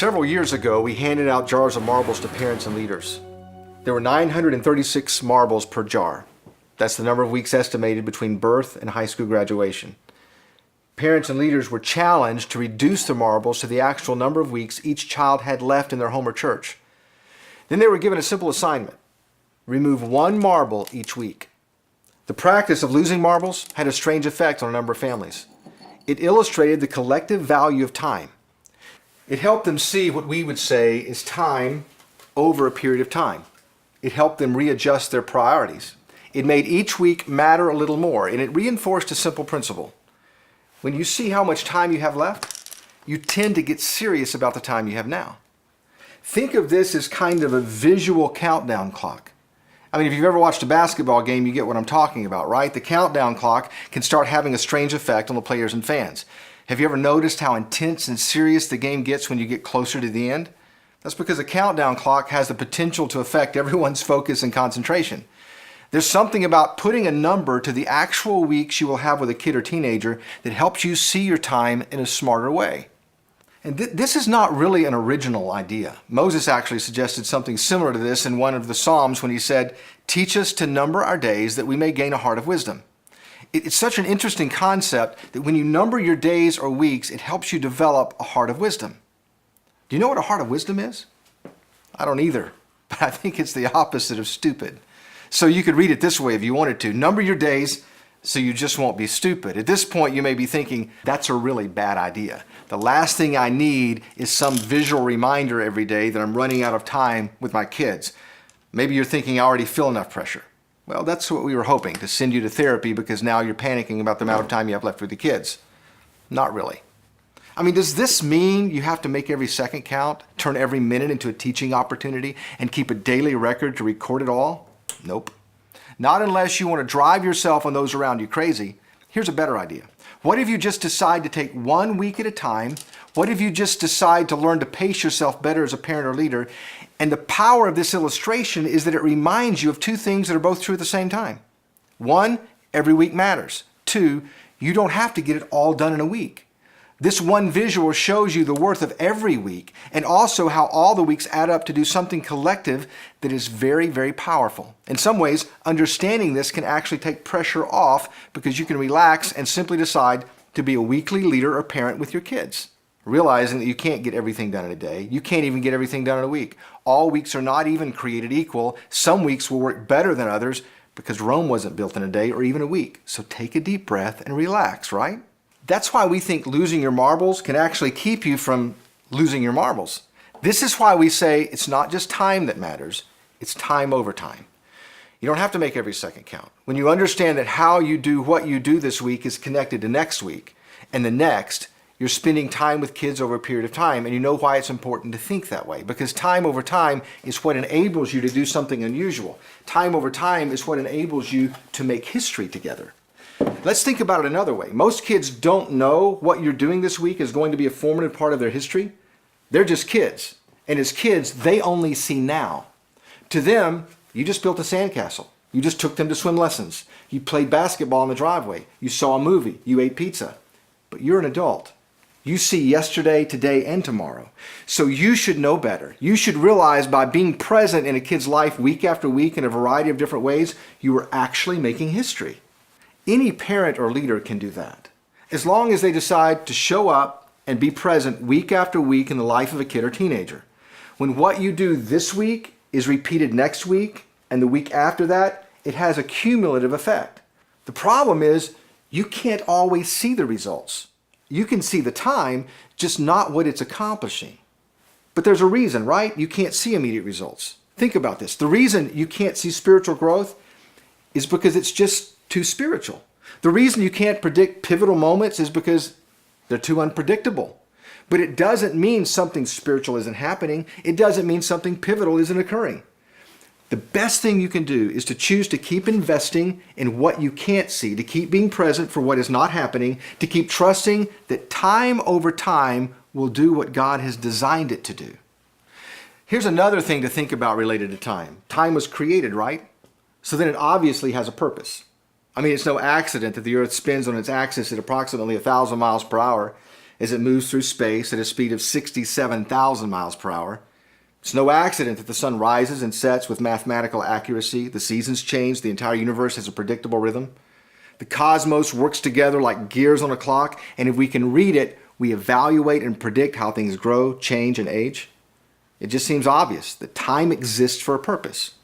Several years ago, we handed out jars of marbles to parents and leaders. There were 936 marbles per jar. That's the number of weeks estimated between birth and high school graduation. Parents and leaders were challenged to reduce the marbles to the actual number of weeks each child had left in their home or church. Then they were given a simple assignment: remove one marble each week. The practice of losing marbles had a strange effect on a number of families. It illustrated the collective value of time. It helped them see what we would say is time over a period of time. It helped them readjust their priorities. It made each week matter a little more, and it reinforced a simple principle. When you see how much time you have left, you tend to get serious about the time you have now. Think of this as kind of a visual countdown clock. I mean, if you've ever watched a basketball game, you get what I'm talking about, right? The countdown clock can start having a strange effect on the players and fans. Have you ever noticed how intense and serious the game gets when you get closer to the end? That's because the countdown clock has the potential to affect everyone's focus and concentration. There's something about putting a number to the actual weeks you will have with a kid or teenager that helps you see your time in a smarter way. And this is not really an original idea. Moses actually suggested something similar to this in one of the Psalms when he said, "Teach us to number our days that we may gain a heart of wisdom." It's such an interesting concept that when you number your days or weeks, it helps you develop a heart of wisdom. Do you know what a heart of wisdom is? I don't either, but I think it's the opposite of stupid. So you could read it this way if you wanted to. Number your days so you just won't be stupid. At this point, you may be thinking, that's a really bad idea. The last thing I need is some visual reminder every day that I'm running out of time with my kids. Maybe you're thinking, I already feel enough pressure. Well, that's what we were hoping, to send you to therapy because now you're panicking about the amount of time you have left with the kids. Not really. I mean, does this mean you have to make every second count, turn every minute into a teaching opportunity, and keep a daily record to record it all? Nope. Not unless you want to drive yourself and those around you crazy. Here's a better idea. What if you just decide to take 1 week at a time? What if you just decide to learn to pace yourself better as a parent or leader? And the power of this illustration is that it reminds you of two things that are both true at the same time. One, every week matters. Two, you don't have to get it all done in a week. This one visual shows you the worth of every week and also how all the weeks add up to do something collective that is very, very powerful. In some ways, understanding this can actually take pressure off because you can relax and simply decide to be a weekly leader or parent with your kids, realizing that you can't get everything done in a day. You can't even get everything done in a week. All weeks are not even created equal. Some weeks will work better than others because Rome wasn't built in a day or even a week. So take a deep breath and relax, right? That's why we think losing your marbles can actually keep you from losing your marbles. This is why we say it's not just time that matters, it's time over time. You don't have to make every second count. When you understand that how you do what you do this week is connected to next week, and the next, you're spending time with kids over a period of time, and you know why it's important to think that way. Because time over time is what enables you to do something unusual. Time over time is what enables you to make history together. Let's think about it another way. Most kids don't know what you're doing this week is going to be a formative part of their history. They're just kids. And as kids, they only see now. To them, you just built a sandcastle. You just took them to swim lessons. You played basketball in the driveway. You saw a movie. You ate pizza. But you're an adult. You see yesterday, today, and tomorrow. So you should know better. You should realize by being present in a kid's life week after week in a variety of different ways, you are actually making history. Any parent or leader can do that, as long as they decide to show up and be present week after week in the life of a kid or teenager. When what you do this week is repeated next week and the week after that, it has a cumulative effect. The problem is you can't always see the results. You can see the time, just not what it's accomplishing. But there's a reason, right? You can't see immediate results. Think about this. The reason you can't see spiritual growth is because it's just too spiritual. The reason you can't predict pivotal moments is because they're too unpredictable. But it doesn't mean something spiritual isn't happening. It doesn't mean something pivotal isn't occurring. The best thing you can do is to choose to keep investing in what you can't see, to keep being present for what is not happening, to keep trusting that time over time will do what God has designed it to do. Here's another thing to think about related to time. Time was created, right? So then it obviously has a purpose. I mean, it's no accident that the earth spins on its axis at approximately 1,000 miles per hour as it moves through space at a speed of 67,000 miles per hour. It's no accident that the sun rises and sets with mathematical accuracy. The seasons change. The entire universe has a predictable rhythm. The cosmos works together like gears on a clock, and if we can read it, we evaluate and predict how things grow, change, and age. It just seems obvious that time exists for a purpose.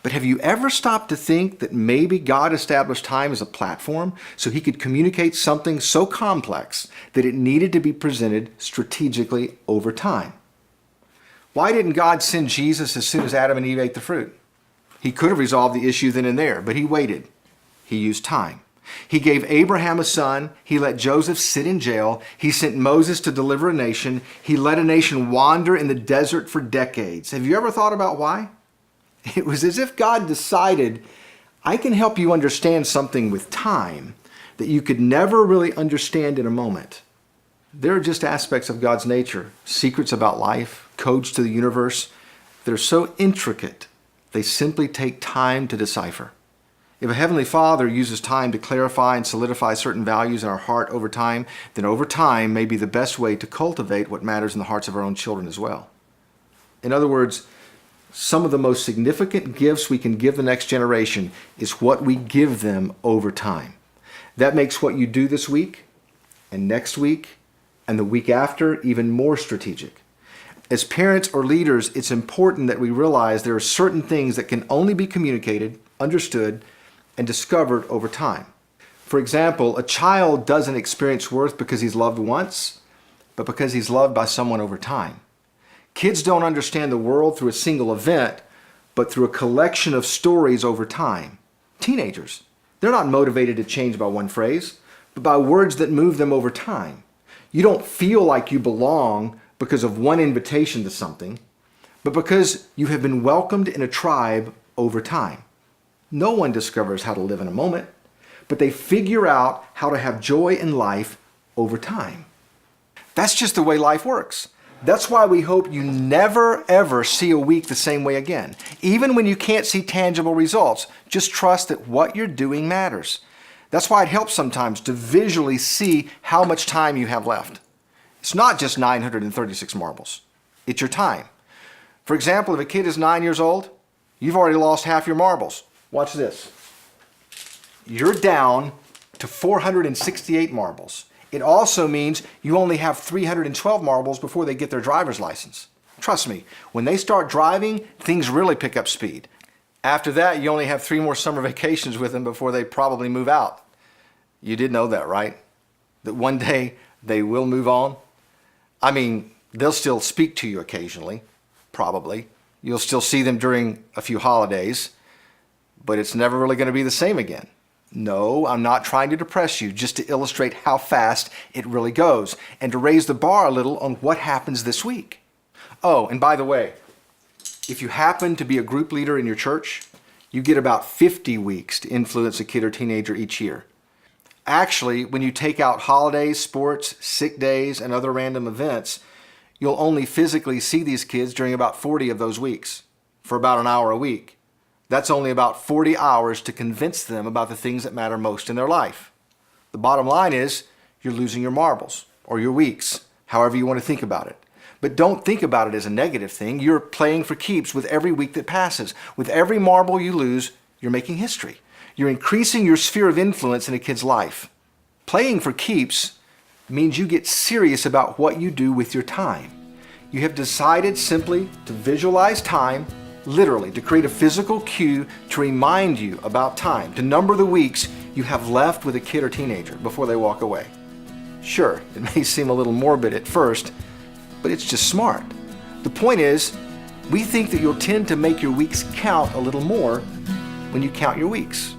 But have you ever stopped to think that maybe God established time as a platform so he could communicate something so complex that it needed to be presented strategically over time? Why didn't God send Jesus as soon as Adam and Eve ate the fruit? He could have resolved the issue then and there, but he waited. He used time. He gave Abraham a son. He let Joseph sit in jail. He sent Moses to deliver a nation. He let a nation wander in the desert for decades. Have you ever thought about why? It was as if God decided, I can help you understand something with time that you could never really understand in a moment. There are just aspects of God's nature, secrets about life, codes to the universe, that are so intricate, they simply take time to decipher. If a Heavenly Father uses time to clarify and solidify certain values in our heart over time, then over time may be the best way to cultivate what matters in the hearts of our own children as well. In other words, some of the most significant gifts we can give the next generation is what we give them over time. That makes what you do this week and next week and the week after even more strategic. As parents or leaders, it's important that we realize there are certain things that can only be communicated, understood, and discovered over time. For example, a child doesn't experience worth because he's loved once, but because he's loved by someone over time. Kids don't understand the world through a single event, but through a collection of stories over time. Teenagers, they're not motivated to change by one phrase, but by words that move them over time. You don't feel like you belong because of one invitation to something, but because you have been welcomed in a tribe over time. No one discovers how to live in a moment, but they figure out how to have joy in life over time. That's just the way life works. That's why we hope you never, ever see a week the same way again. Even when you can't see tangible results, just trust that what you're doing matters. That's why it helps sometimes to visually see how much time you have left. It's not just 936 marbles. It's your time. For example, if a kid is 9 years old, you've already lost half your marbles. Watch this. You're down to 468 marbles. It also means you only have 312 marbles before they get their driver's license. Trust me, when they start driving, things really pick up speed. After that, you only have 3 more summer vacations with them before they probably move out. You did know that, right? That one day they will move on? I mean, they'll still speak to you occasionally, probably. You'll still see them during a few holidays, but it's never really going to be the same again. No, I'm not trying to depress you, just to illustrate how fast it really goes and to raise the bar a little on what happens this week. Oh, and by the way, if you happen to be a group leader in your church, you get about 50 weeks to influence a kid or teenager each year. Actually, when you take out holidays, sports, sick days, and other random events, you'll only physically see these kids during about 40 of those weeks, for about an hour a week. That's only about 40 hours to convince them about the things that matter most in their life. The bottom line is, you're losing your marbles, or your weeks, however you want to think about it. But don't think about it as a negative thing. You're playing for keeps with every week that passes. With every marble you lose, you're making history. You're increasing your sphere of influence in a kid's life. Playing for keeps means you get serious about what you do with your time. You have decided simply to visualize time, literally, to create a physical cue to remind you about time, to number the weeks you have left with a kid or teenager before they walk away. Sure, it may seem a little morbid at first, but it's just smart. The point is, we think that you'll tend to make your weeks count a little more when you count your weeks.